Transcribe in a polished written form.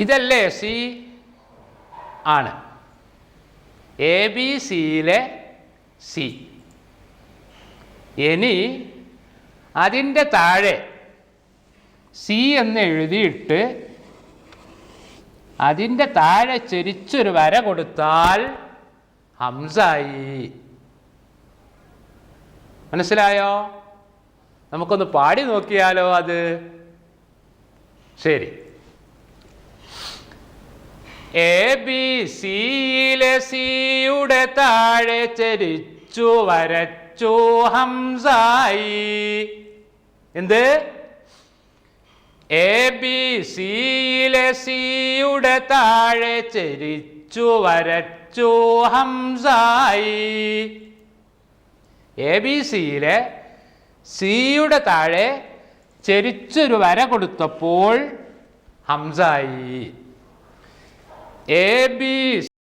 ഇതല്ലേ സി? ആണ്. A B സിയിലെ സി. ഇനി അതിൻ്റെ താഴെ സി എന്ന് എഴുതിയിട്ട് അതിൻ്റെ താഴെ ചെരിച്ചൊരു വര കൊടുത്താൽ ഹംസായി. മനസ്സിലായോ? നമുക്കൊന്ന് പാടി നോക്കിയാലോ അത്? ശരി. എ ബി സിയിലെ സിയുടെ താഴെ ചെരിച്ചു വരച്ചു ഹംസായി. എന്ത്? എ ബി സിയിലെ സിയുടെ താഴെ ചെരിച്ചു വരച്ചു ഹംസായി. എ ബി സിയിലെ സിയുടെ താഴെ ചെരിച്ചൊരു വര കൊടുത്തപ്പോൾ ഹംസായി. A B